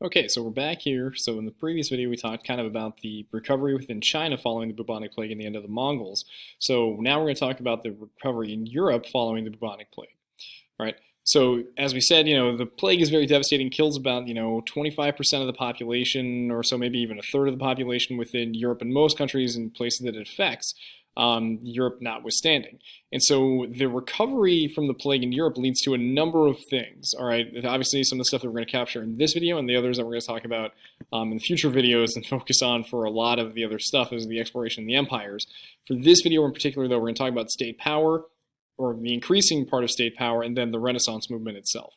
Okay, so we're back here. So in the previous video, we talked kind of about the recovery within China following the bubonic plague and the end of the Mongols. So now we're going to talk about the recovery in Europe following the bubonic plague, right? So as we said, the plague is very devastating, kills about, 25% of the population or so, maybe even a third of the population within Europe and most countries and places that it affects, Europe notwithstanding. And so the recovery from the plague in Europe leads to a number of things, all right? Obviously, some of the stuff that we're going to capture in this video and the others that we're going to talk about in future videos and focus on for a lot of the other stuff is the exploration of the empires. For this video in particular, though, we're going to talk about state power, or the increasing part of state power, and then the Renaissance movement itself.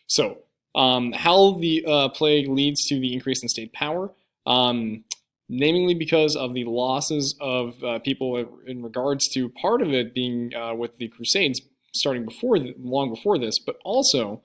So, how the plague leads to the increase in state power, namely because of the losses of people in regards to part of it being with the Crusades starting long before this, but also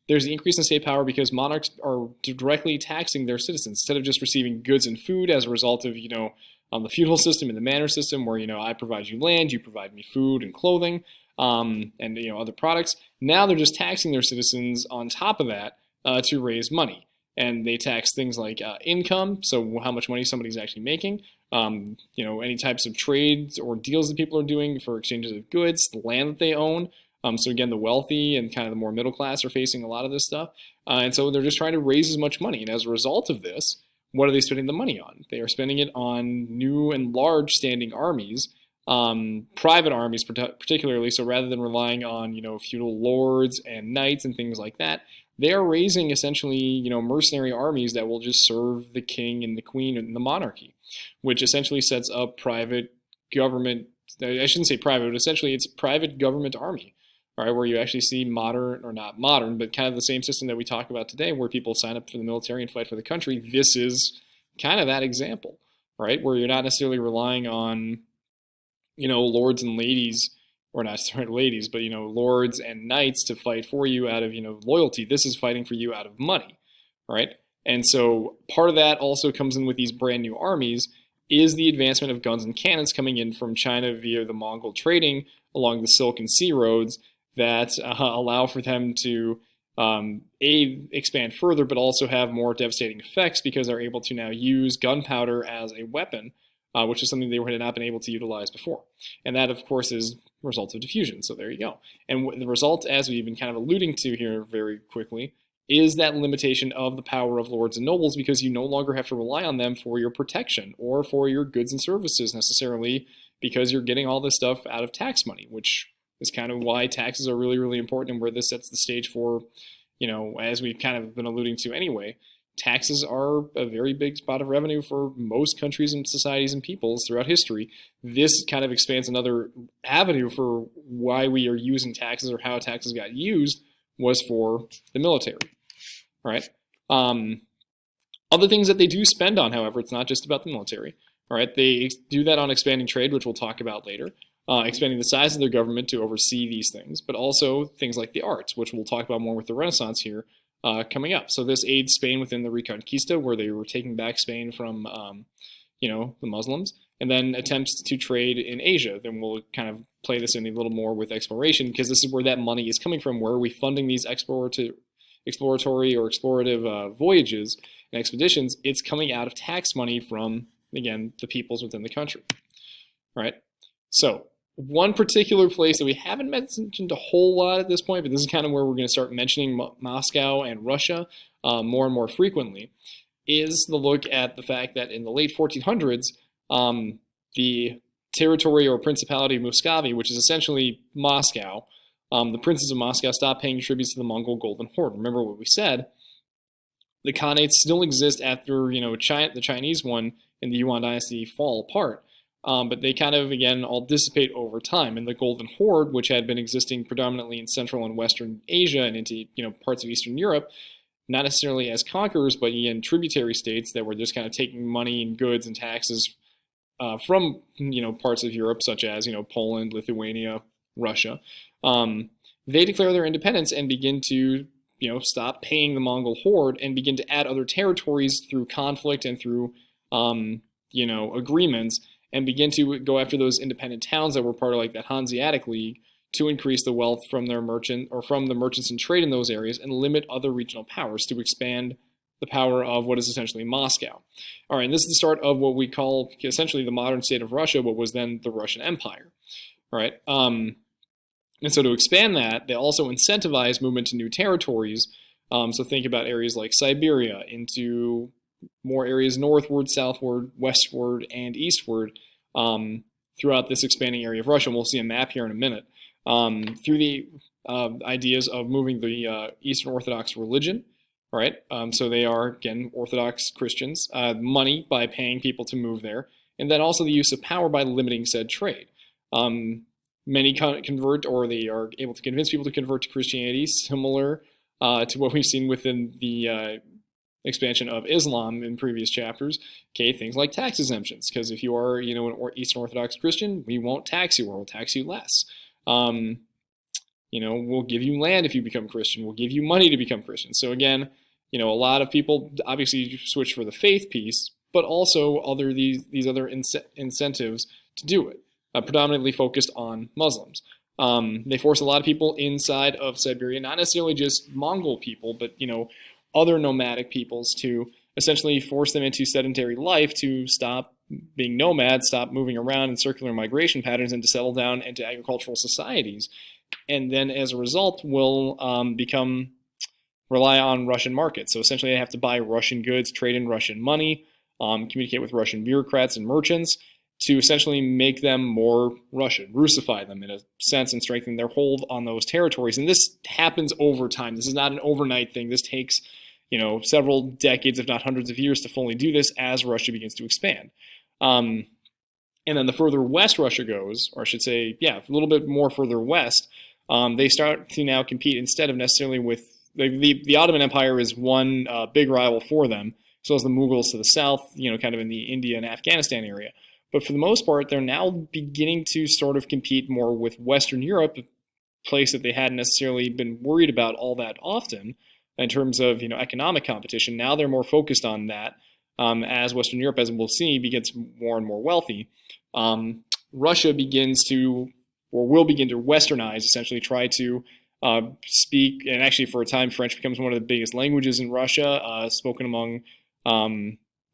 there's the increase in state power because monarchs are directly taxing their citizens instead of just receiving goods and food as a result of, the feudal system and the manor system where, I provide you land, you provide me food and clothing, and, other products. Now they're just taxing their citizens on top of that to raise money. And they tax things like income, so how much money somebody's actually making, any types of trades or deals that people are doing for exchanges of goods, the land that they own. So again, the wealthy and kind of the more middle class are facing a lot of this stuff. And so they're just trying to raise as much money. And as a result of this, what are they spending the money on? They are spending it on new and large standing armies, private armies particularly. So rather than relying on, feudal lords and knights and things like that, they are raising essentially, mercenary armies that will just serve the king and the queen and the monarchy, which essentially sets up private government. I shouldn't say private, but essentially it's private government army, all right, where you actually see modern, or not modern, but kind of the same system that we talk about today, where people sign up for the military and fight for the country. This is kind of that example, right, where you're not necessarily relying on, lords and ladies, or not sorry, ladies, but lords and knights to fight for you out of loyalty. This is fighting for you out of money, right? And so part of that also comes in with these brand new armies is the advancement of guns and cannons coming in from China via the Mongol trading along the Silk and Sea roads that allow for them to expand further, but also have more devastating effects because they're able to now use gunpowder as a weapon, which is something they had not been able to utilize before. And that, of course, is results of diffusion. So there you go. And the result, as we've been kind of alluding to here very quickly, is that limitation of the power of lords and nobles because you no longer have to rely on them for your protection or for your goods and services necessarily because you're getting all this stuff out of tax money, which is kind of why taxes are really, really important and where this sets the stage for, as we've kind of been alluding to anyway, taxes are a very big spot of revenue for most countries and societies and peoples throughout history. This kind of expands another avenue for why we are using taxes or how taxes got used was for the military, right? Other things that they do spend on, however, it's not just about the military, all right? They do that on expanding trade, which we'll talk about later, expanding the size of their government to oversee these things, but also things like the arts, which we'll talk about more with the Renaissance here, coming up. So this aids Spain within the Reconquista, where they were taking back Spain from, the Muslims, and then attempts to trade in Asia. Then we'll kind of play this in a little more with exploration, because this is where that money is coming from. Where are we funding these exploratory or explorative voyages and expeditions? It's coming out of tax money from, again, the peoples within the country, right? So one particular place that we haven't mentioned a whole lot at this point, but this is kind of where we're going to start mentioning Moscow and Russia more and more frequently, is the look at the fact that in the late 1400s, the territory or Principality of Muscovy, which is essentially Moscow, the princes of Moscow stopped paying tributes to the Mongol Golden Horde. Remember what we said, the Khanates still exist after the Chinese one and the Yuan dynasty fall apart. But they kind of, again, all dissipate over time. And the Golden Horde, which had been existing predominantly in Central and Western Asia and into parts of Eastern Europe, not necessarily as conquerors, but in tributary states that were just kind of taking money and goods and taxes from parts of Europe, such as Poland, Lithuania, Russia. They declare their independence and begin to stop paying the Mongol horde and begin to add other territories through conflict and through agreements, and begin to go after those independent towns that were part of like that Hanseatic League to increase the wealth from their from the merchants and trade in those areas and limit other regional powers to expand the power of what is essentially Moscow. All right, and this is the start of what we call essentially the modern state of Russia, what was then the Russian Empire. All right, and so to expand that, they also incentivize movement to new territories. So think about areas like Siberia into more areas northward, southward, westward, and eastward throughout this expanding area of Russia. And we'll see a map here in a minute. Through the ideas of moving the Eastern Orthodox religion, right? So they are, again, Orthodox Christians, money by paying people to move there, and then also the use of power by limiting said trade. Many convert, or they are able to convince people to convert to Christianity, similar to what we've seen within the expansion of Islam in previous chapters. Okay, things like tax exemptions, because if you are, an Eastern Orthodox Christian, we won't tax you, or we'll tax you less. We'll give you land if you become Christian. We'll give you money to become Christian. So again, a lot of people obviously switch for the faith piece, but also these other incentives to do it, predominantly focused on Muslims. They force a lot of people inside of Siberia, not necessarily just Mongol people, but other nomadic peoples, to essentially force them into sedentary life, to stop being nomads, stop moving around in circular migration patterns, and to settle down into agricultural societies. And then as a result will rely on Russian markets. So essentially they have to buy Russian goods, trade in Russian money, communicate with Russian bureaucrats and merchants to essentially make them more Russian, Russify them in a sense, and strengthen their hold on those territories. And this happens over time. This is not an overnight thing. This takes several decades, if not hundreds of years, to fully do this as Russia begins to expand. And then the further west Russia goes, or I should say, a little bit more further west, they start to now compete instead of necessarily with the Ottoman Empire is one big rival for them, as well as the Mughals to the south, kind of in the India and Afghanistan area. But for the most part, they're now beginning to sort of compete more with Western Europe, a place that they hadn't necessarily been worried about all that often in terms of economic competition. Now they're more focused on that as Western Europe, as we'll see, begins more and more wealthy. Russia begins to, or will begin to westernize, essentially try to speak, and actually for a time French becomes one of the biggest languages in Russia, spoken among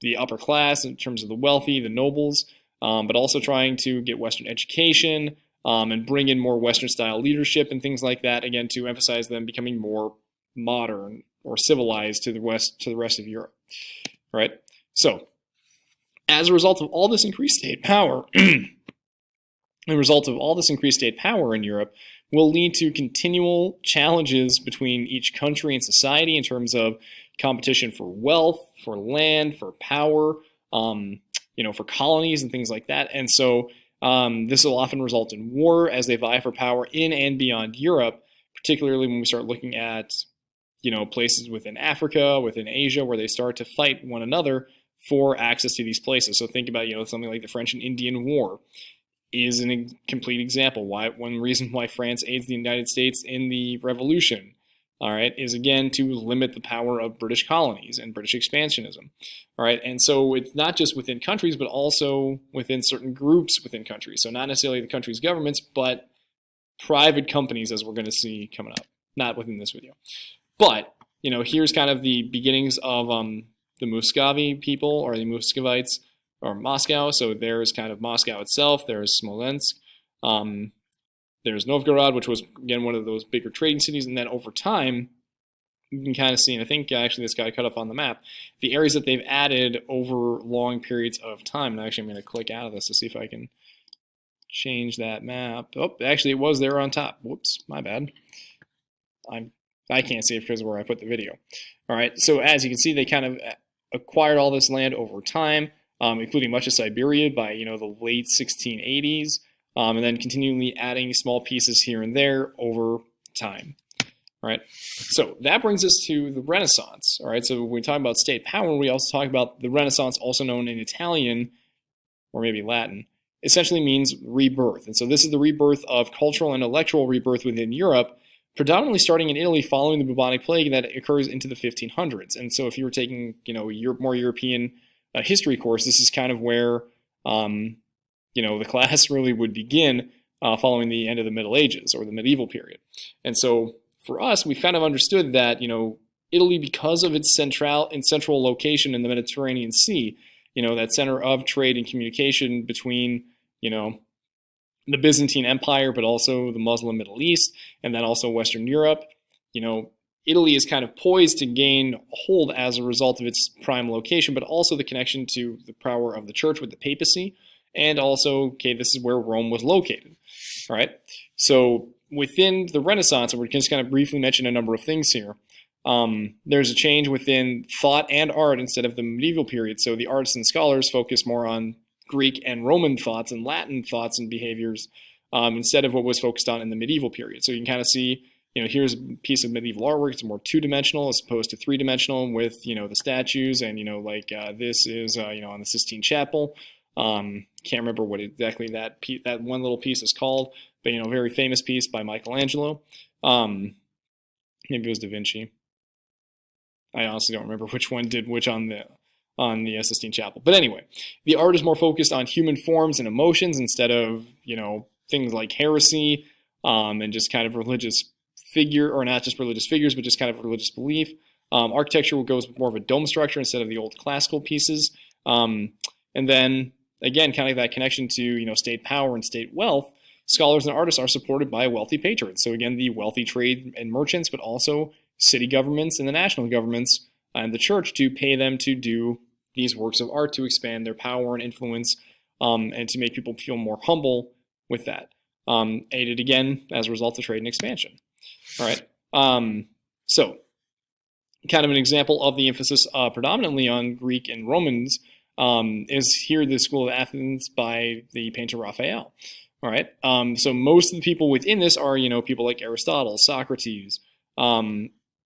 the upper class in terms of the wealthy, the nobles, but also trying to get Western education and bring in more Western-style leadership and things like that, again, to emphasize them becoming more modern or civilized to the rest of Europe, right? So, as a result of all this increased state power, in Europe will lead to continual challenges between each country and society in terms of competition for wealth, for land, for power, for colonies and things like that. And so this will often result in war as they vie for power in and beyond Europe, particularly when we start looking at, places within Africa, within Asia, where they start to fight one another for access to these places. So think about, something like the French and Indian War is a complete example. One reason why France aids the United States in the Revolution, all right, is again to limit the power of British colonies and British expansionism, all right. And so it's not just within countries, but also within certain groups within countries. So not necessarily the country's governments, but private companies, as we're going to see coming up. Not within this video, but here's kind of the beginnings of the Muscovy people, or the Muscovites, or Moscow. So there's kind of Moscow itself. There's Smolensk. There's Novgorod, which was, again, one of those bigger trading cities. And then over time, you can kind of see, and I think actually this got cut off on the map, the areas that they've added over long periods of time. And actually, I'm going to click out of this to see if I can change that map. Oh, actually, it was there on top. Whoops, my bad. I can't see it because of where I put the video. All right, so as you can see, they kind of acquired all this land over time, including much of Siberia by the late 1680s. And then continually adding small pieces here and there over time, right? So that brings us to the Renaissance, all right? So when we talk about state power, we also talk about the Renaissance, also known in Italian, or maybe Latin, essentially means rebirth. And so this is the rebirth of cultural and intellectual rebirth within Europe, predominantly starting in Italy following the bubonic plague that occurs into the 1500s. And so if you were taking, a more European history course, this is kind of where the class really would begin, following the end of the Middle Ages or the medieval period. And so for us, we've kind of understood that, Italy, because of its central location in the Mediterranean Sea, that center of trade and communication between, the Byzantine Empire, but also the Muslim Middle East, and then also Western Europe, Italy is kind of poised to gain hold as a result of its prime location, but also the connection to the power of the church with the papacy, and also, this is where Rome was located. All right. So within the Renaissance, and we're just kind of briefly mention a number of things here. There's a change within thought and art instead of the medieval period. So the artists and scholars focus more on Greek and Roman thoughts and Latin thoughts and behaviors instead of what was focused on in the medieval period. So you can kind of see, here's a piece of medieval artwork. It's more two-dimensional as opposed to three-dimensional with, the statues and, this is, on the Sistine Chapel. Can't remember what exactly that one little piece is called, but, very famous piece by Michelangelo. Maybe it was Da Vinci. I honestly don't remember which one did which on the Sistine Chapel. But anyway, the art is more focused on human forms and emotions instead of, things like heresy and just kind of religious figure, or not just religious figures, but just kind of religious belief. Architecture goes with more of a dome structure instead of the old classical pieces. And then, again, kind of that connection to, state power and state wealth. Scholars and artists are supported by wealthy patrons. So again, the wealthy trade and merchants, but also city governments and the national governments and the church to pay them to do these works of art to expand their power and influence and to make people feel more humble with that. Aided again as a result of trade and expansion. All right. So kind of an example of the emphasis predominantly on Greek and Romans is here the School of Athens by the painter Raphael. All right. So most of the people within this are, people like Aristotle, Socrates,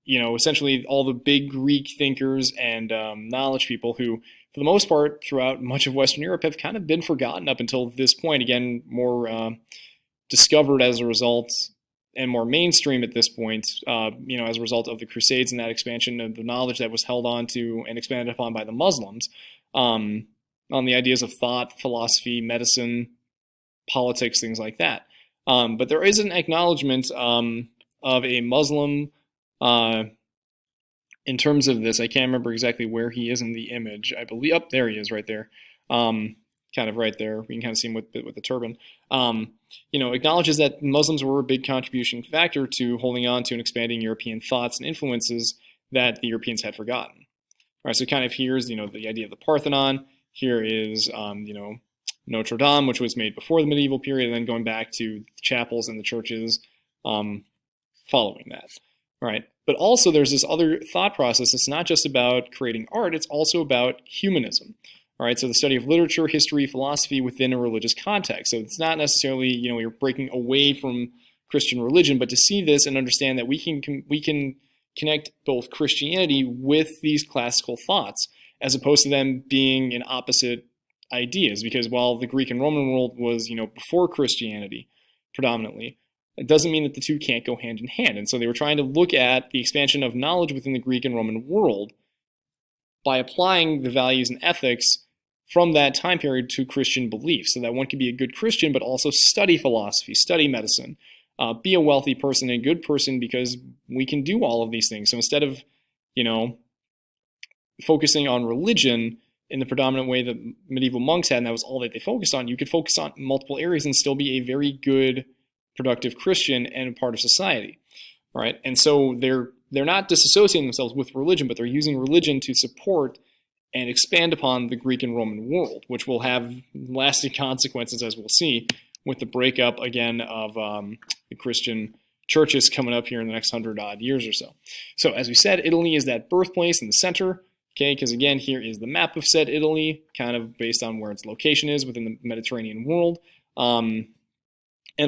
essentially all the big Greek thinkers and knowledge people who, for the most part, throughout much of Western Europe, have kind of been forgotten up until this point. Again, more discovered as a result and more mainstream at this point, as a result of the Crusades and that expansion of the knowledge that was held on to and expanded upon by the Muslims on the ideas of thought, philosophy, medicine, politics, things like that. But there is an acknowledgement of a Muslim in terms of this. I can't remember exactly where he is in the image. I believe, there he is right there. Kind of right there. We can kind of see him with the turban. Acknowledges that Muslims were a big contribution factor to holding on to and expanding European thoughts and influences that the Europeans had forgotten. All right, so kind of here's, the idea of the Parthenon. Here is, Notre Dame, which was made before the medieval period, and then going back to the chapels and the churches following that. All right, but also there's this other thought process. It's not just about creating art, it's also about humanism. All right, so the study of literature, history, philosophy within a religious context. So it's not necessarily, you're breaking away from Christian religion, but to see this and understand that we can connect both Christianity with these classical thoughts, as opposed to them being in opposite ideas. Because while the Greek and Roman world was, before Christianity predominantly, it doesn't mean that the two can't go hand in hand. And so they were trying to look at the expansion of knowledge within the Greek and Roman world by applying the values and ethics from that time period to Christian beliefs, so that one could be a good Christian, but also study philosophy, study medicine, be a wealthy person and a good person, because we can do all of these things. So instead of, focusing on religion in the predominant way that medieval monks had, and that was all that they focused on, you could focus on multiple areas and still be a very good, productive Christian and a part of society. All right, and so they're not disassociating themselves with religion, but they're using religion to support and expand upon the Greek and Roman world, which will have lasting consequences, as we'll see, with the breakup, again, of the Christian churches coming up here in the next 100-odd years or so. So, as we said, Italy is that birthplace in the center, okay, because, again, here is the map of said Italy, kind of based on where its location is within the Mediterranean world, and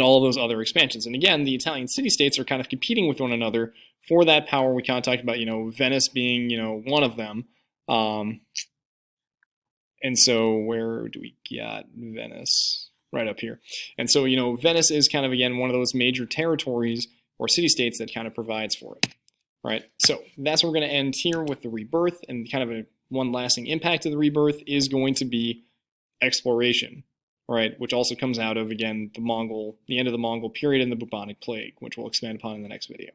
all of those other expansions. And, again, the Italian city-states are kind of competing with one another for that power. We kind of talked about, Venice being, one of them. And so where do we get Venice? Right up here. And so, Venice is kind of, again, one of those major territories or city-states that kind of provides for it. All right, so that's where we're going to end here with the rebirth, and kind of one lasting impact of the rebirth is going to be exploration. right, which also comes out of, again, the end of the Mongol period and the bubonic plague, which we'll expand upon in the next video.